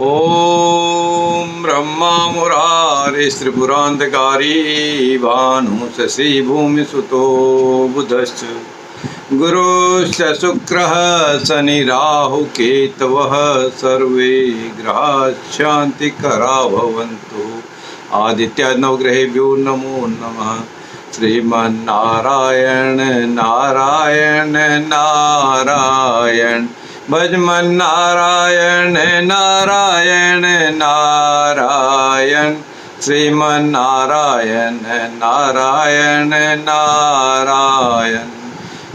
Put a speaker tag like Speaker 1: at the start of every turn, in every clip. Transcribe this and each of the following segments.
Speaker 1: ओम ब्रह्मा मुरारे त्रिपुरांतकारी भानु शशि भूमि सुतो बुधश्च गुरुश्च शुक्रः शनि राहु केतवः सर्वे ग्रहाः शान्तिकरा भवन्तु। आदित्य नवग्रहेभ्यो नमो नमः। श्रीमन्नारायण नारायण नारायण भजमन नारायण नारायण नारायण श्रीमन नारायण नारायण नारायण।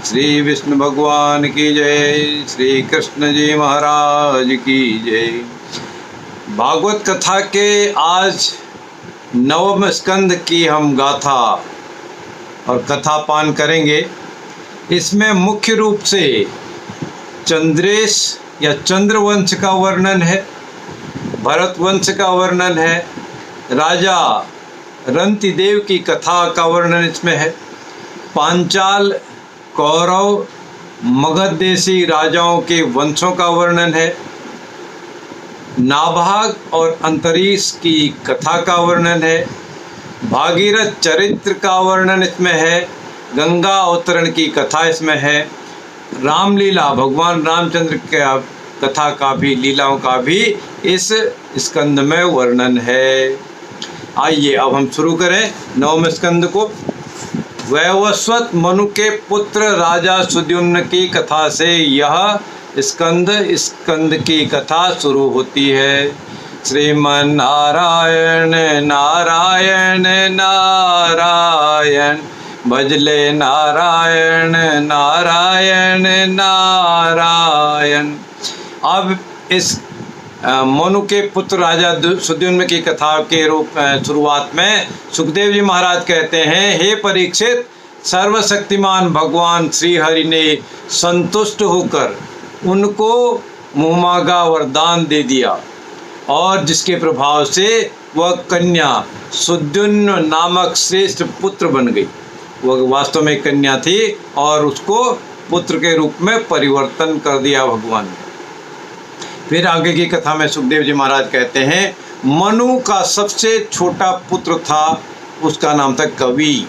Speaker 1: श्री विष्णु भगवान की जय, श्री कृष्ण जी महाराज की जय। भागवत कथा के आज नवम स्कंद की हम गाथा और कथा पान करेंगे। इसमें मुख्य रूप से चंद्रेश या चंद्रवंश का वर्णन है, भरत वंश का वर्णन है, राजा रंतिदेव की कथा का वर्णन इसमें है, पांचाल कौरव मगध देशी राजाओं के वंशों का वर्णन है, नाभाग और अंतरीक्ष की कथा का वर्णन है, भागीरथ चरित्र का वर्णन इसमें है, गंगा अवतरण की कथा इसमें है, रामलीला भगवान रामचंद्र के कथा का भी, लीलाओं का भी इस स्कंद में वर्णन है। आइए अब हम शुरू करें नवम स्कंद को। वैवस्वत मनु के पुत्र राजा सुद्युम्न की कथा से यह स्कंद की कथा शुरू होती है। श्रीमन नारायण नारायण नारायण भजले नारायण नारायण नारायण। अब इस मनु के पुत्र राजा सुद्युम्न की कथा के रूप में शुरुआत में सुखदेव जी महाराज कहते हैं, हे परीक्षित, सर्वशक्तिमान भगवान श्री हरि ने संतुष्ट होकर उनको मुहमागा वरदान दे दिया और जिसके प्रभाव से वह कन्या सुद्युम्न नामक श्रेष्ठ पुत्र बन गई। वह वास्तव में कन्या थी और उसको पुत्र के रूप में परिवर्तन कर दिया भगवान ने। फिर आगे की कथा में सुखदेव जी महाराज कहते हैं, मनु का सबसे छोटा पुत्र था, उसका नाम था कवि।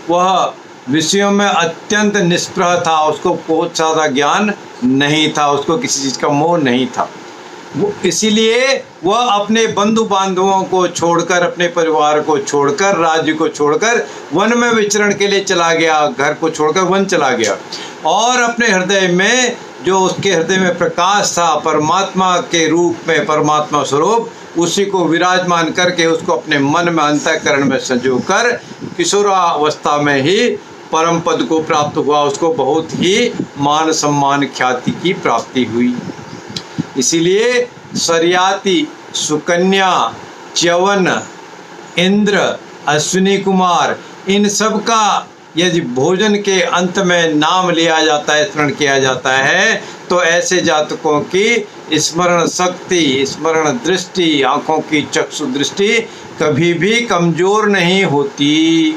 Speaker 1: वह विषयों में अत्यंत निष्प्रह था, उसको बहुत ज़्यादा ज्ञान नहीं था, उसको किसी चीज़ का मोह नहीं था। वो इसीलिए वह अपने बंधु बांधवों को छोड़कर, अपने परिवार को छोड़कर, राज्य को छोड़कर वन में विचरण के लिए चला गया, घर को छोड़कर वन चला गया और अपने हृदय में, जो उसके हृदय में प्रकाश था परमात्मा के रूप में, परमात्मा स्वरूप, उसी को विराजमान करके उसको अपने मन में अंतःकरण में संजोकर किशोरावस्था में ही परम पद को प्राप्त हुआ। उसको बहुत ही मान सम्मान ख्याति की प्राप्ति हुई। इसीलिए सरियाती, सुकन्या, च्यवन, इंद्र, अश्विनी कुमार, इन सब का यदि भोजन के अंत में नाम लिया जाता है, स्मरण किया जाता है, तो ऐसे जातकों की स्मरण शक्ति, स्मरण दृष्टि, आँखों की चक्षु दृष्टि कभी भी कमज़ोर नहीं होती।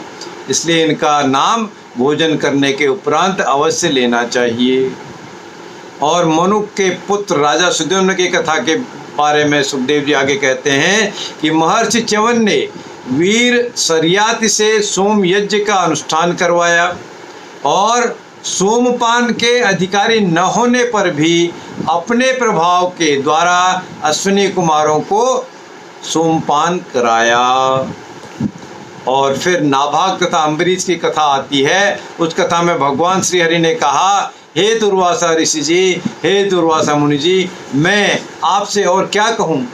Speaker 1: इसलिए इनका नाम भोजन करने के उपरांत अवश्य लेना चाहिए। और मनु के पुत्र राजा सुद्युम्न की कथा के बारे में सुखदेव जी आगे कहते हैं कि महर्षि च्यवन ने वीर सरियाति से सोम यज्ञ का अनुष्ठान करवाया और सोमपान के अधिकारी न होने पर भी अपने प्रभाव के द्वारा अश्विनी कुमारों को सोमपान कराया। और फिर नाभाग तथा अम्बरीश की कथा आती है। उस कथा में भगवान श्री हरि ने कहा, हे दुर्वासा ऋषि जी, हे दुर्वासा मुनि जी, मैं आपसे और क्या कहूँ,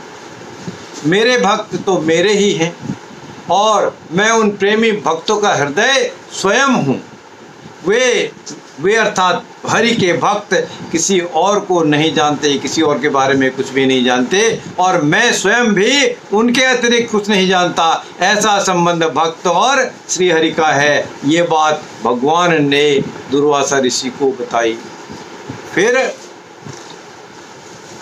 Speaker 1: मेरे भक्त तो मेरे ही हैं और मैं उन प्रेमी भक्तों का हृदय स्वयं हूँ। वे अर्थात हरि के भक्त किसी और को नहीं जानते, किसी और के बारे में कुछ भी नहीं जानते और मैं स्वयं भी उनके अतिरिक्त कुछ नहीं जानता। ऐसा संबंध भक्त और श्री हरि का है। ये बात भगवान ने दुर्वासा ऋषि को बताई। फिर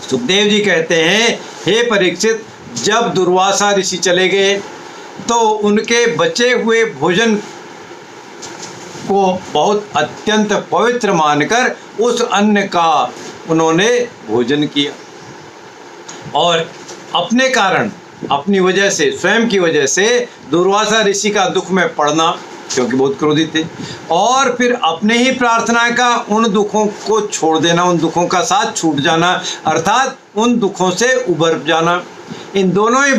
Speaker 1: सुखदेव जी कहते हैं, हे परीक्षित, जब दुर्वासा ऋषि चले गए तो उनके बचे हुए भोजन को बहुत अत्यंत पवित्र मानकर उस अन्न का उन्होंने भोजन किया और अपने कारण, अपनी वजह से, स्वयं की वजह से दुर्वासा ऋषि का दुख में पड़ना, क्योंकि बहुत क्रोधित थे, और फिर अपने ही प्रार्थना का उन दुखों को छोड़ देना, उन दुखों का साथ छूट जाना, अर्थात उन दुखों से उबर जाना। इन दोनों ही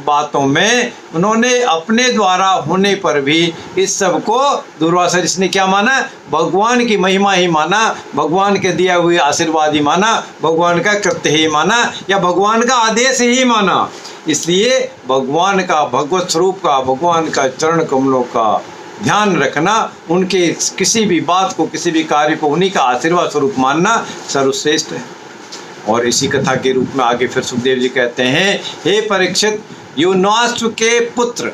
Speaker 1: बातों में उन्होंने अपने द्वारा होने पर भी इस सब को दुर्वासा ऋषि ने क्या माना? भगवान की महिमा ही माना, भगवान के दिया हुए आशीर्वाद ही माना, भगवान का कृत्य ही माना, या भगवान का आदेश ही माना। इसलिए भगवान का, भगवत स्वरूप का, भगवान का चरण कमलों का ध्यान रखना, उनके किसी भी बात को, किसी भी कार्य को उन्हीं का आशीर्वाद स्वरूप मानना सर्वश्रेष्ठ है। और इसी कथा के रूप में आगे फिर सुखदेव जी कहते हैं, हे परीक्षित, युनवाश्व के पुत्र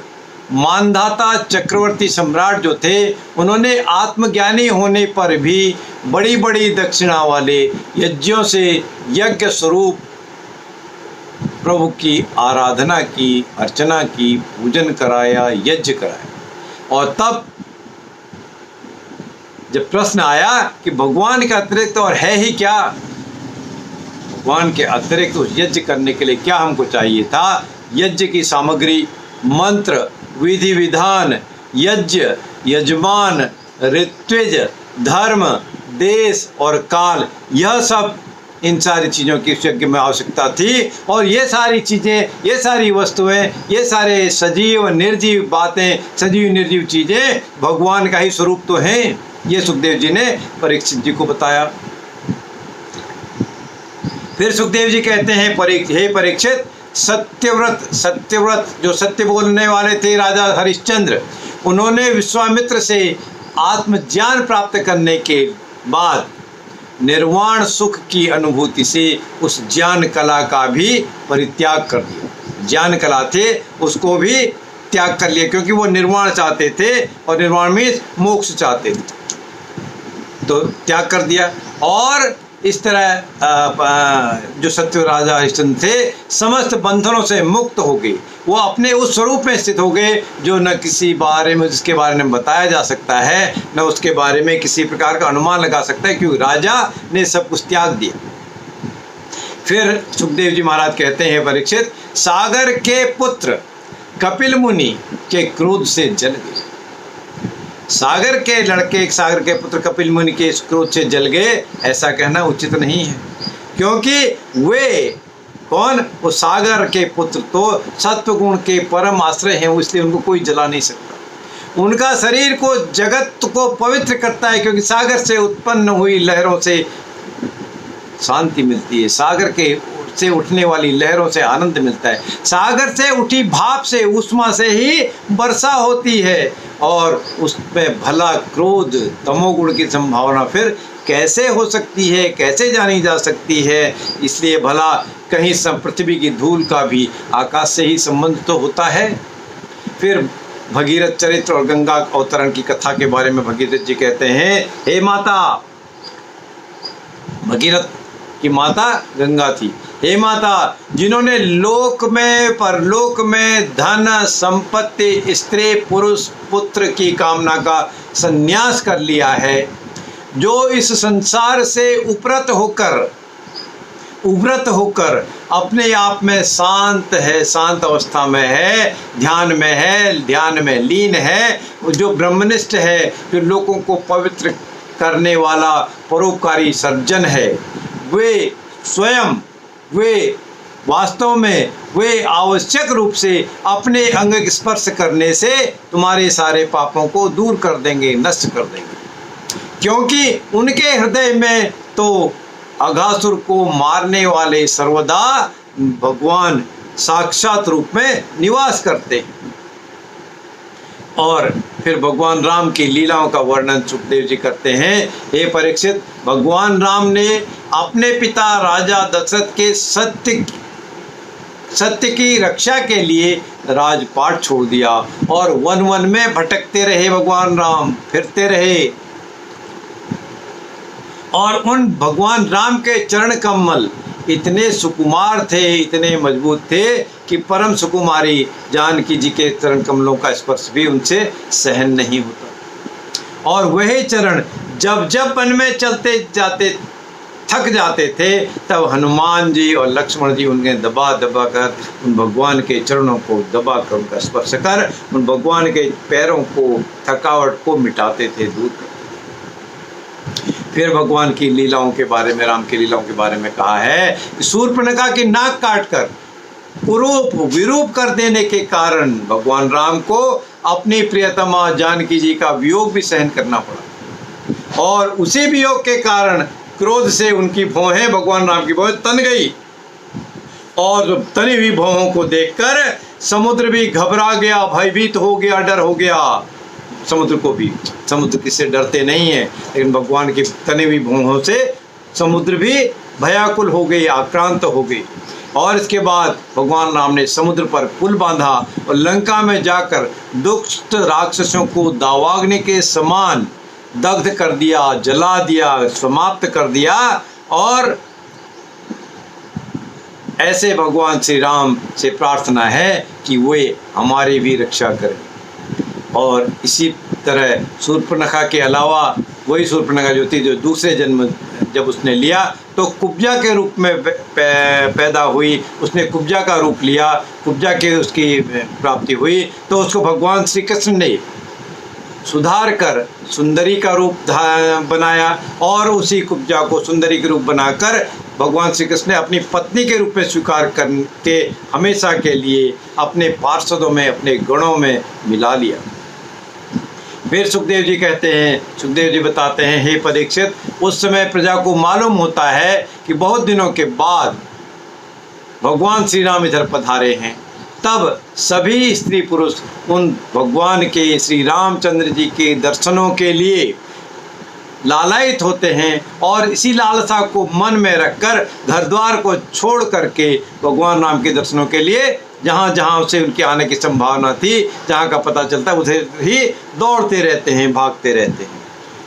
Speaker 1: मानधाता चक्रवर्ती सम्राट जो थे, उन्होंने आत्मज्ञानी होने पर भी बड़ी बड़ी दक्षिणा वाले यज्ञों से यज्ञ स्वरूप प्रभु की आराधना की, अर्चना की, पूजन कराया, यज्ञ कराया। और तब जब प्रश्न आया कि भगवान के अतिरिक्त और है ही क्या, भगवान के अतिरिक्त उस यज्ञ करने के लिए क्या हमको चाहिए था? यज्ञ की सामग्री, मंत्र, विधि विधान, यज्ञ, यजमान, ऋत्विज, धर्म, देश और काल, यह सब, इन सारी चीज़ों की उस यज्ञ में आवश्यकता थी। और ये सारी चीज़ें, ये सारी वस्तुएं, ये सारे सजीव निर्जीव बातें, सजीव निर्जीव चीज़ें भगवान का ही स्वरूप तो हैं। ये सुखदेव जी ने परीक्षित जी को बताया। फिर सुखदेव जी कहते हैं, हे परीक्षित, सत्यव्रत जो सत्य बोलने वाले थे, राजा हरिश्चंद्र, उन्होंने विश्वामित्र से आत्मज्ञान प्राप्त करने के बाद निर्वाण सुख की अनुभूति से उस ज्ञान कला का भी परित्याग कर दिया। ज्ञान कला थे उसको भी त्याग कर लिया, क्योंकि वो निर्वाण चाहते थे, और निर्वाण में मोक्ष चाहते थे, तो त्याग कर दिया। और इस तरह जो सत्य राजा हरिश्चंद्र थे, समस्त बंधनों से मुक्त हो गए। वो अपने उस स्वरूप में स्थित हो गए जो न किसी बारे में, जिसके बारे में बताया जा सकता है, न उसके बारे में किसी प्रकार का अनुमान लगा सकता है, क्योंकि राजा ने सब कुछ त्याग दिया। फिर सुखदेव जी महाराज कहते हैं, परीक्षित, सागर के पुत्र कपिल मुनि के क्रोध से जल गए। सागर के लड़के, सागर के पुत्र कपिल मुनि के क्रोध से जल गए, ऐसा कहना उचित नहीं है, क्योंकि वे कौन? वो सागर के पुत्र तो सत्व गुण के परम आश्रय हैं, इसलिए उनको कोई जला नहीं सकता। उनका शरीर को, जगत को पवित्र करता है, क्योंकि सागर से उत्पन्न हुई लहरों से शांति मिलती है, सागर के से उठने वाली लहरों से आनंद मिलता है, सागर से उठी भाप से, उष्मा से ही वर्षा होती है, और उसमें भला क्रोध, तमोगुण की संभावना फिर कैसे हो सकती है, कैसे जानी जा सकती है? इसलिए भला कहीं पृथ्वी की धूल का भी आकाश से ही संबंध तो होता है। फिर भगीरथ चरित्र और गंगा अवतरण की कथा के बारे में भगीरथ जी कहते हैं, हे माता, भगीरथ की माता गंगा थी, हे माता, जिन्होंने लोक में, परलोक में धन संपत्ति, स्त्री पुरुष पुत्र की कामना का संन्यास कर लिया है, जो इस संसार से उव्रत होकर अपने आप में शांत है, शांत अवस्था में है, ध्यान में है, ध्यान में लीन है, जो ब्रह्मनिष्ठ है, जो लोगों को पवित्र करने वाला परोपकारी सर्जन है, वे स्वयं, वे वास्तव में, वे आवश्यक रूप से अपने अंग स्पर्श करने से तुम्हारे सारे पापों को दूर कर देंगे, नष्ट कर देंगे, क्योंकि उनके हृदय में तो अघासुर को मारने वाले सर्वदा भगवान साक्षात रूप में निवास करते हैं। और फिर भगवान राम की लीलाओं का वर्णन सुखदेव जी करते हैं, हे परीक्षित, भगवान राम ने अपने पिता राजा दशरथ के सत्य की रक्षा के लिए राजपाट छोड़ दिया, और वन वन में भटकते रहे, भगवान राम फिरते रहे, और उन भगवान राम के चरण कमल इतने सुकुमार थे, इतने मजबूत थे कि परम सुकुमारी जानकी जी के चरण कमलों का स्पर्श भी उनसे सहन नहीं होता। और वही चरण जब जब वन में चलते जाते थक जाते थे, तब हनुमान जी और लक्ष्मण जी उन्हें दबा दबा कर उन भगवान के चरणों को दबा कर उनका स्पर्श कर उन भगवान के पैरों को, थकावट को मिटाते थे, दूर करते थे। फिर भगवान की लीलाओं के बारे में, राम की लीलाओं के बारे में कहा है कि शूर्पणखा की नाक काटकर कुरूप विरूप कर देने के कारण भगवान राम को अपनी प्रियतमा जानकी जी का वियोग भी सहन करना पड़ा, और उसी वियोग के कारण क्रोध से उनकी भौहें, भगवान राम की भौहें तन गई, और जब तनी हुई भौहों को देखकर समुद्र भी घबरा गया, भयभीत हो गया, डर हो गया। समुद्र को भी, समुद्र किससे डरते नहीं है, लेकिन भगवान की तनी हुई भौहों से समुद्र भी भयाकुल हो गई, आक्रांत हो गई। और इसके बाद भगवान राम ने समुद्र पर पुल बांधा और लंका में जाकर दुष्ट राक्षसों को दावाग्नि के समान दग्ध कर दिया, जला दिया, समाप्त कर दिया। और ऐसे भगवान श्री राम से प्रार्थना है कि वे हमारी भी रक्षा करें। और इसी तरह शूर्पणखा के अलावा वही शूर्पणखा जो थी, जो दूसरे जन्म जब उसने लिया तो कुब्जा के रूप में पैदा हुई, उसने कुब्जा का रूप लिया, कुब्जा के उसकी प्राप्ति हुई, तो उसको भगवान श्री कृष्ण ने सुधार कर सुंदरी का रूप बनाया, और उसी कुब्जा को सुंदरी के रूप बनाकर भगवान श्री कृष्ण ने अपनी पत्नी के रूप में स्वीकार करके हमेशा के लिए अपने पार्षदों में, अपने गणों में मिला लिया। फिर सुखदेव जी कहते हैं, सुखदेव जी बताते हैं, हे परीक्षित, उस समय प्रजा को मालूम होता है कि बहुत दिनों के बाद भगवान श्री राम इधर पधारे हैं। तब सभी स्त्री पुरुष उन भगवान के, श्री रामचंद्र जी के दर्शनों के लिए लालायित होते हैं, और इसी लालसा को मन में रखकर घर द्वार को छोड़ करके भगवान राम के दर्शनों के लिए जहाँ जहाँ से उनके आने की संभावना थी, जहाँ का पता चलता है, उधर ही दौड़ते रहते हैं, भागते रहते हैं।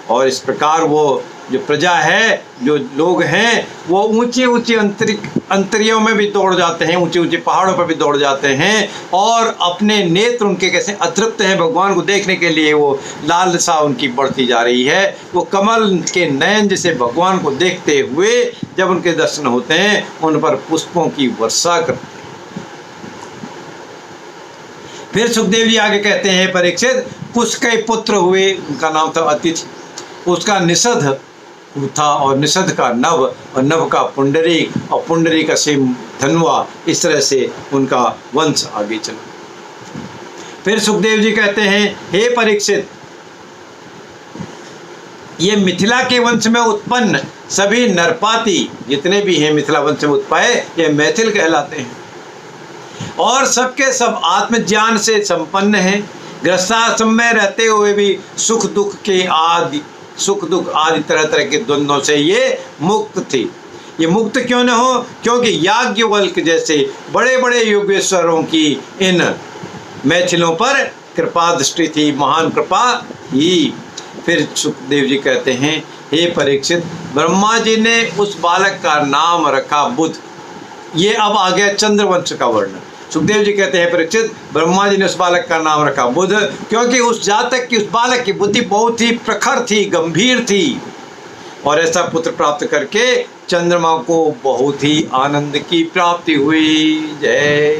Speaker 1: और इस प्रकार वो जो प्रजा है, जो लोग हैं, वो ऊंची ऊंची अंतरियों में भी दौड़ जाते हैं, ऊंचे ऊंचे पहाड़ों पर भी दौड़ जाते हैं, और अपने नेत्र उनके कैसे अतृप्त हैं, भगवान को देखने के लिए वो लालसा उनकी बढ़ती जा रही है। वो कमल के नयन जैसे भगवान को देखते हुए जब उनके दर्शन होते हैं, उन पर पुष्पों की वर्षा करते हैं। फिर सुखदेव जी आगे कहते हैं, परीक्षित, कुश के पुत्र हुए, उनका नाम था अतिथि, उसका निषद था, और निषद का नभ, और नभ का पुंडरीक, और पुंडरीक का सिंह धनुआ। इस तरह से उनका वंश आगे चला। फिर सुखदेव जी कहते हैं, हे परीक्षित, ये मिथिला के वंश में उत्पन्न सभी नरपाती जितने भी हैं, मिथिला वंश में उत्पन्न, ये मैथिल कहलाते हैं, और सबके सब आत्मज्ञान से संपन्न हैं। गृहस्थाश्रम में रहते हुए भी सुख दुख आदि तरह तरह के द्वंद्वों से ये मुक्त थी। ये मुक्त क्यों न हो? क्योंकि याज्ञवल्क्य जैसे बड़े बड़े योगेश्वरों की इन मैथिलों पर कृपा दृष्टि थी, महान कृपा ही। फिर सुखदेव जी कहते हैं, हे परीक्षित, ब्रह्मा जी ने उस बालक का नाम रखा बुध। ये अब आ गया चंद्रवंश का वर्णन। सुखदेव जी कहते हैं, परीक्षित, ब्रह्मा जी ने उस बालक का नाम रखा बुध, क्योंकि उस जातक की, उस बालक की बुद्धि बहुत ही प्रखर थी, गंभीर थी, और ऐसा पुत्र प्राप्त करके चंद्रमा को बहुत ही आनंद की प्राप्ति हुई। जय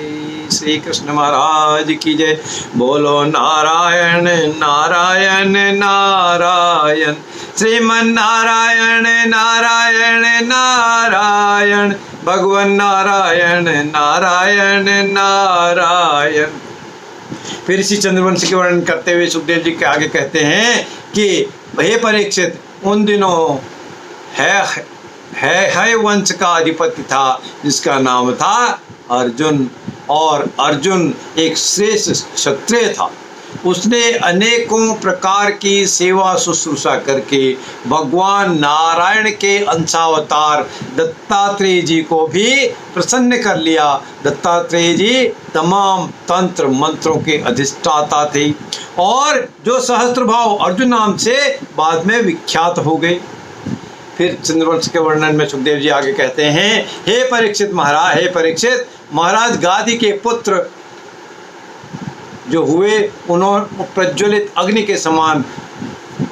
Speaker 1: श्री कृष्ण महाराज की जय। बोलो नारायण नारायण नारायण, श्रीमन नारायण नारायण नारायण, भगवान नारायण नारायण नारायण। फिर इसी चंद्रवंश के वर्णन करते हुए सुखदेव जी के आगे कहते हैं कि हे परीक्षित, उन दिनों है वंश का अधिपति था जिसका नाम था अर्जुन, और अर्जुन एक श्रेष्ठ क्षत्रिय था। उसने अनेकों प्रकार की सेवा शुश्रूषा करके भगवान नारायण के अंशावतार दत्तात्रेय जी को भी प्रसन्न कर लिया। दत्तात्रेय जी तमाम तंत्र मंत्रों के अधिष्ठाता थे, और जो सहस्त्रभाव अर्जुन नाम से बाद में विख्यात हो गए। फिर चंद्रवंश के वर्णन में सुखदेव जी आगे कहते हैं, हे परीक्षित महाराज, गादी के पुत्र जो हुए, उन्होंने प्रज्वलित अग्नि के समान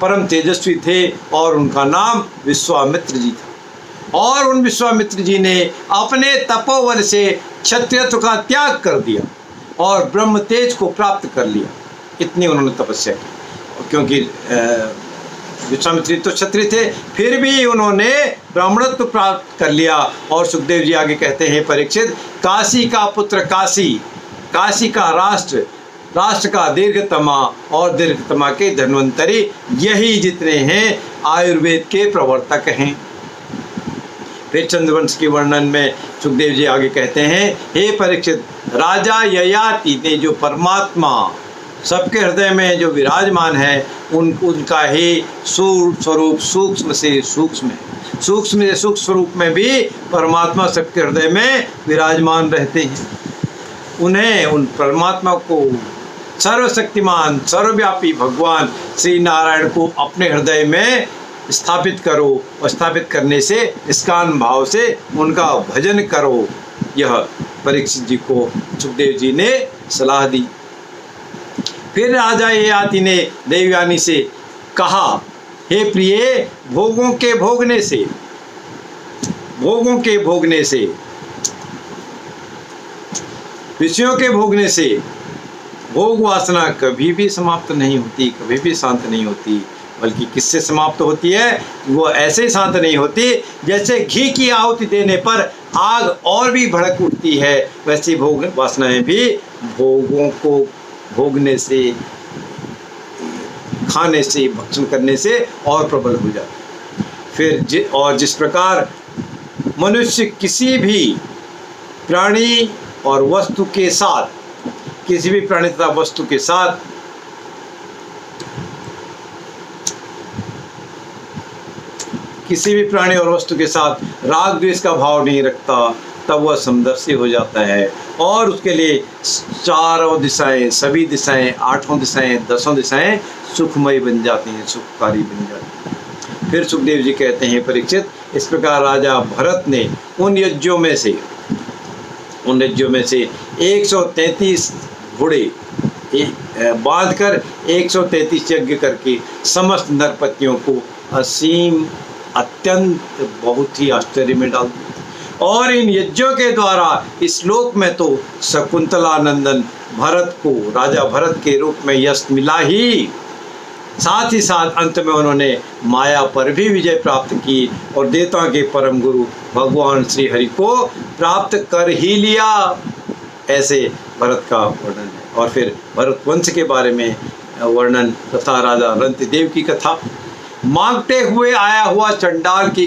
Speaker 1: परम तेजस्वी थे, और उनका नाम विश्वामित्र जी था। और उन विश्वामित्र जी ने अपने तपोबल से क्षत्रियत्व का त्याग कर दिया और ब्रह्म तेज को प्राप्त कर लिया। इतनी उन्होंने तपस्या की, क्योंकि विश्वामित्र तो क्षत्रिय थे, फिर भी उन्होंने ब्राह्मणत्व प्राप्त कर लिया। और सुखदेव जी आगे कहते हैं, परीक्षित, काशी का पुत्र काशी, काशी का राष्ट्र, राष्ट्र का दीर्घतमा और दीर्घतमा के धन्वंतरी, यही जितने हैं आयुर्वेद के प्रवर्तक हैं। फिर चंद्रवंश के वर्णन में सुखदेव जी आगे कहते हैं, हे परीक्षित, राजा ययाति ने जो परमात्मा सबके हृदय में जो विराजमान है, उनका ही स्वरूप सूक्ष्म से सूक्ष्म है। सूक्ष्म से सूक्ष्म स्वरूप में भी परमात्मा सबके हृदय में विराजमान रहते हैं। उन्हें, उन परमात्मा को, सर्वशक्तिमान सर्वव्यापी भगवान श्री नारायण को अपने हृदय में स्थापित करो और स्थापित करने से निष्काम भाव से उनका भजन करो। यह परीक्षित जी को सुखदेव जी ने सलाह दी। फिर राजा ययाति ने देवयानी से कहा, हे प्रिय, भोगों के भोगने से, भोगों के भोगने से, विषयों के भोगने से भोग वासना कभी भी समाप्त नहीं होती, कभी भी शांत नहीं होती, बल्कि किससे समाप्त होती है? वो ऐसे शांत नहीं होती जैसे घी की आहुति देने पर आग और भी भड़क उठती है, वैसी भोग वासनाएं भी भोगों को भोगने से, खाने से, भक्षण करने से और प्रबल हो जाती। फिर और जिस प्रकार मनुष्य किसी भी प्राणी और वस्तु के साथ, किसी भी प्राणी तथा वस्तु के साथ किसी भी प्राणी और वस्तु के साथ राग द्वेष का भाव नहीं रखता, तब वह समदर्शी हो जाता है और उसके लिए चारों दिशाएं, सभी दिशाएं, आठों दिशाएं, दसों दिशाएं सुखमय बन जाती हैं, सुखकारी बन जाती हैं। फिर सुखदेव जी कहते हैं, परीक्षित, इस प्रकार राजा भरत ने उन यज्ञों में से 133 घोड़े बांधकर 133 यज्ञ करके समस्त नरपतियों को असीम, अत्यंत, बहुत ही आश्चर्य में डाल दिया। और इन यज्ञों के द्वारा इस लोक में तो शकुंतला नंदन भरत को राजा भरत के रूप में यश मिला ही, साथ ही साथ अंत में उन्होंने माया पर भी विजय प्राप्त की और देवताओं के परम गुरु भगवान श्री हरि को प्राप्त कर ही लिया। ऐसे भरत का वर्णन है। और फिर भरत वंश के बारे में वर्णन तथा राजा रंतिदेव की कथा। मांगते हुए आया हुआ चंडाल की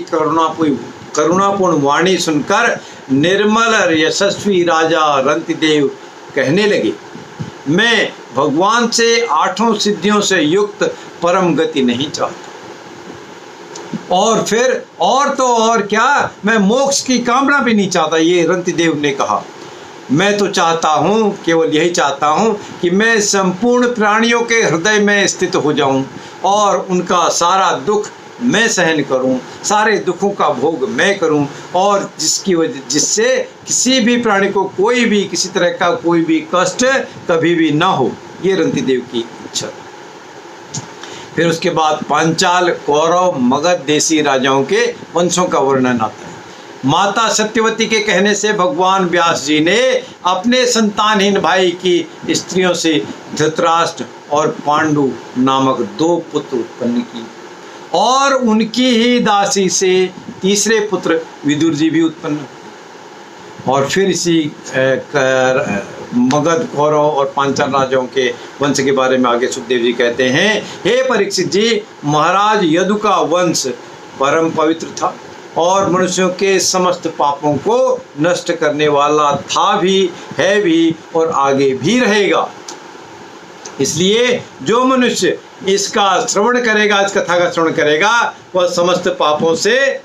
Speaker 1: करुणापूर्ण वाणी सुनकर निर्मल और यशस्वी राजा रंतिदेव कहने लगे, मैं भगवान से 8 सिद्धियों से युक्त परम गति नहीं चाहता, और फिर और तो और क्या, मैं मोक्ष की कामना भी नहीं चाहता। ये रंतिदेव ने कहा, मैं तो चाहता हूँ, केवल यही चाहता हूँ कि मैं संपूर्ण प्राणियों के हृदय में स्थित हो जाऊँ और उनका सारा दुख मैं सहन करूं, सारे दुखों का भोग मैं करूं, और जिससे किसी भी प्राणी को कोई भी किसी तरह का कोई भी कष्ट कभी भी ना हो। ये रंतिदेव की इच्छा। फिर उसके बाद पांचाल, कौरव, मगध देशी राजाओं के वंशों का वर्णन आता है। माता सत्यवती के कहने से भगवान व्यास जी ने अपने संतानहीन भाई की स्त्रियों से धृतराष्ट्र और पांडु नामक 2 पुत्र उत्पन्न किए, और उनकी ही दासी से तीसरे पुत्र विदुर जी भी उत्पन्न हुए। और फिर इसी मगध, कौरव और पांचाल राजाओं के वंश के बारे में आगे सुखदेव जी कहते हैं, हे परीक्षित जी, महाराज यदु का वंश परम पवित्र था और मनुष्यों के समस्त पापों को नष्ट करने वाला था भी, है भी और आगे भी रहेगा। इसलिए जो मनुष्य इसका श्रवण करेगा, इस कथा का श्रवण करेगा, वह समस्त पापों से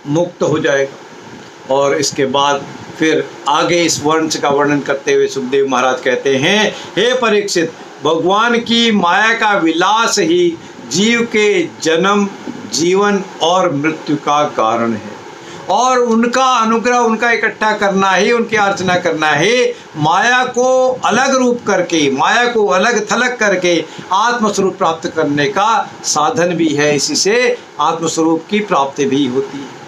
Speaker 1: मुक्त हो जाएगा। और इसके बाद फिर आगे इस वंश का वर्णन करते हुए सुखदेव महाराज कहते हैं, हे परीक्षित, भगवान की माया का विलास ही जीव के जन्म, जीवन और मृत्यु का कारण है, और उनका अनुग्रह, उनका इकट्ठा करना ही, उनकी अर्चना करना ही माया को अलग रूप करके, माया को अलग थलग करके आत्मस्वरूप प्राप्त करने का साधन भी है। इसी से आत्मस्वरूप की प्राप्ति भी होती है।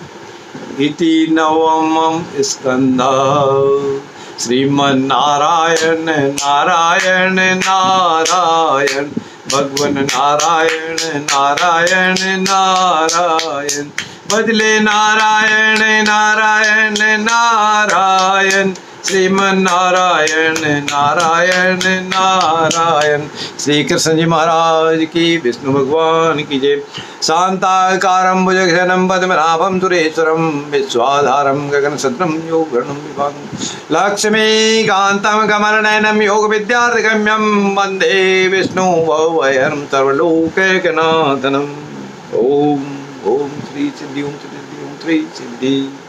Speaker 1: इति नवमं स्कन्धः। श्रीमन्नारायण नारायण नारायण भगवन नारायण नारायण नारायण बदले नारायण नारायण नारायण श्रीमन्नारायण नारायण नारायण। श्री कृष्ण जी महाराज की, विष्णु भगवान की जय। शांताकारं भुजगशयनं पद्मनाभं सुरेश्वरं विश्वाधारं गगनसदृशं योगगणं विभागं लक्ष्मीकान्तं कमलनयनं योगविद्यार्थगम्यं वन्दे विष्णुभवभयहरं सर्वलोकैकनाथनम्। ओम ओम श्री सिद्धि ओम श्री सिद्धि ओम श्री सिद्धि।